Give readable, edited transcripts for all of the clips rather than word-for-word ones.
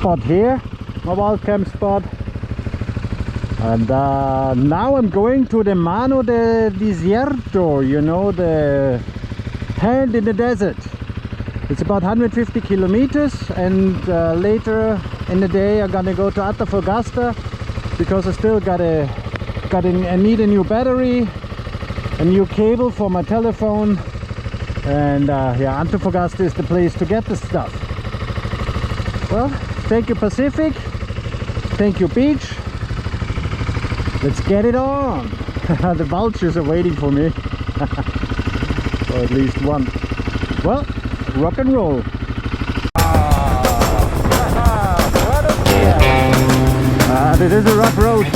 spot here, my wild camp spot. And now I'm going to the Mano del Desierto, you know, the hand in the desert. It's about 150 kilometers, and later in the day I'm gonna go to Antofagasta because I still I need a new battery, a new cable for my telephone, and yeah, Antofagasta is the place to get the stuff. Well, thank you Pacific, thank you beach, let's get it on. The vultures are waiting for me, or at least one. Well, rock and roll. This is a rough road.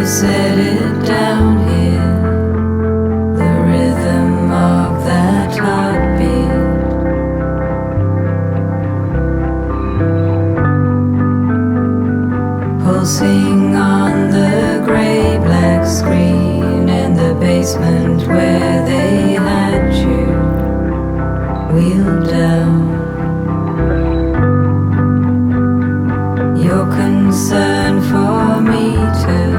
Set it down here, the rhythm of that heartbeat. Pulsing on the grey-black screen in the basement where they had you wheeled down. Your concern for me too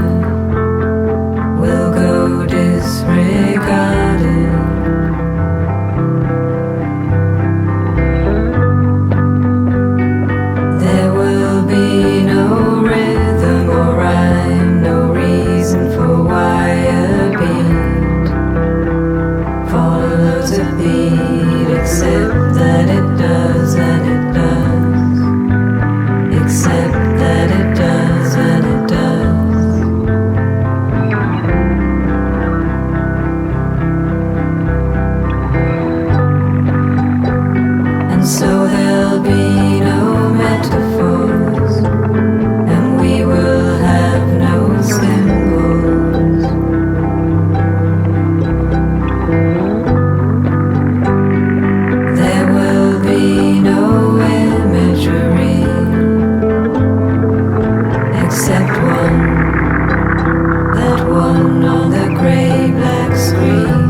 will go disregarded. There will be no rhythm or rhyme, no reason for why a beat follows a beat, except that it does and it does, except that it does and it does. So there'll be no metaphors, and we will have no symbols. There will be no imagery, except that one on the grey-black screen.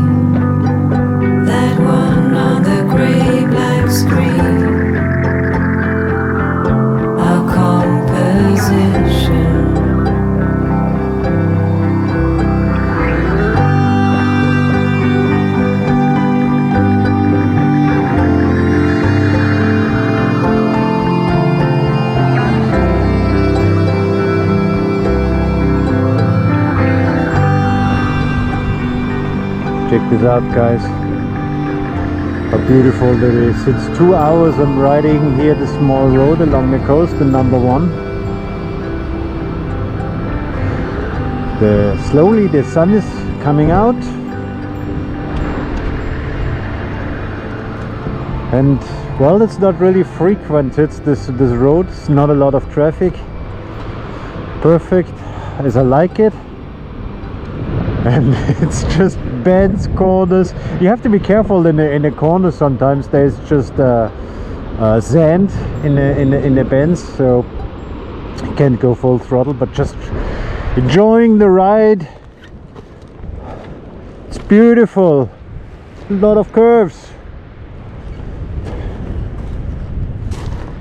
That one on the grey-black screen. Our composition. Check this out, guys. How beautiful that is. It's 2 hours I'm riding here the small road along the coast, the number one. Slowly the sun is coming out, and well, it's not really frequent. It's this road, it's not a lot of traffic. Perfect as I like it. And it's just bends, corners. You have to be careful in the corners. Sometimes there's just sand in the bends, so you can't go full throttle. But just enjoying the ride. It's beautiful. A lot of curves.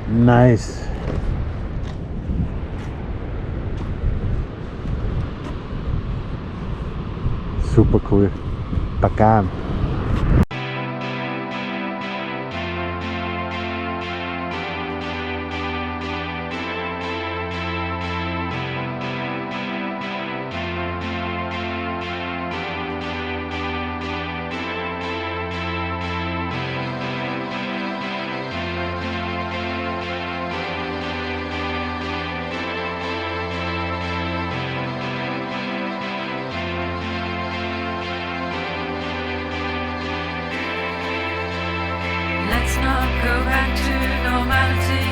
Nice. Super cool. Bacán. Let's not go back to normality.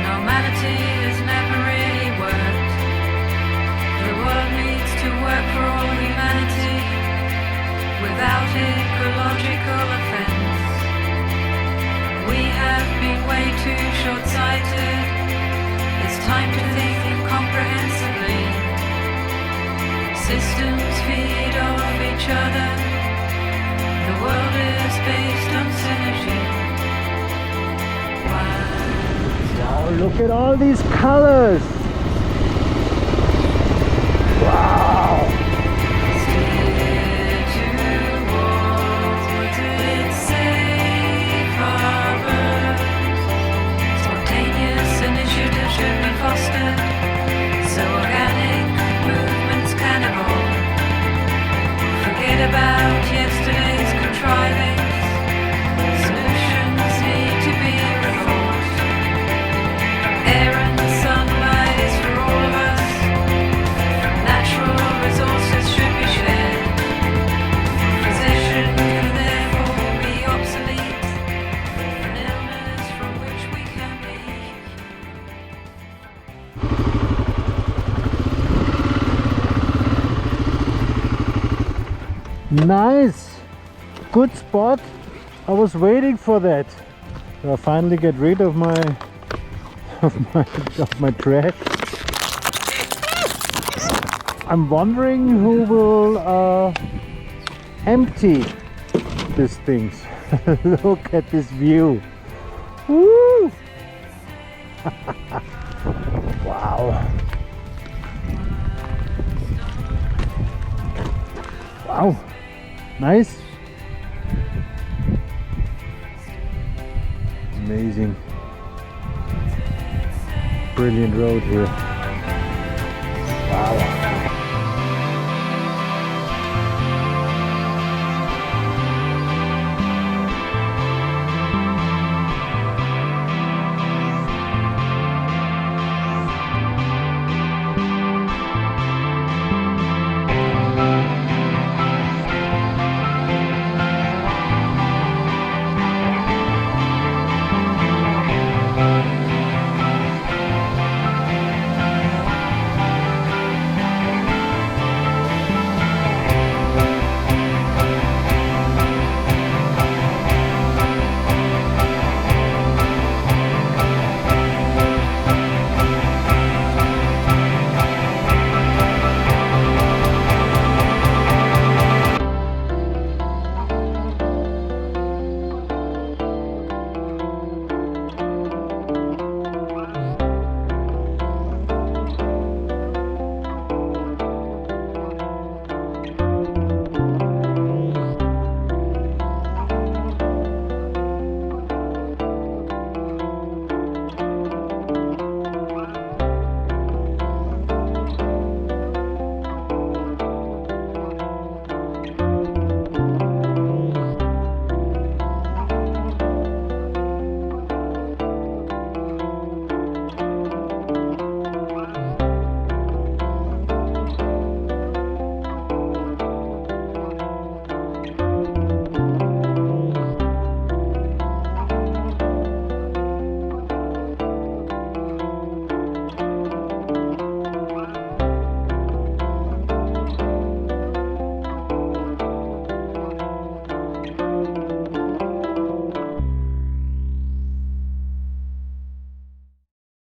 Normality has never really worked. The world needs to work for all humanity without ecological offense. We have been way too short-sighted. It's time to think comprehensively. Systems feed off each other. The world is based on synergy. Wow, look at all these colors! Wow! Steer towards its safe harbors. Spontaneous initiative should be fostered, so organic movements can evolve. Forget about yesterday's contrivings. Solutions need to be reformed. Air and sunlight is for all of us. Natural resources should be shared. Possession can therefore be obsolete. An illness from which we can be. Nice! Good spot. I was waiting for that. So I finally get rid of my track. I'm wondering who will empty these things. Look at this view. Woo! Wow. Wow. Nice. Amazing. Brilliant road here. Wow.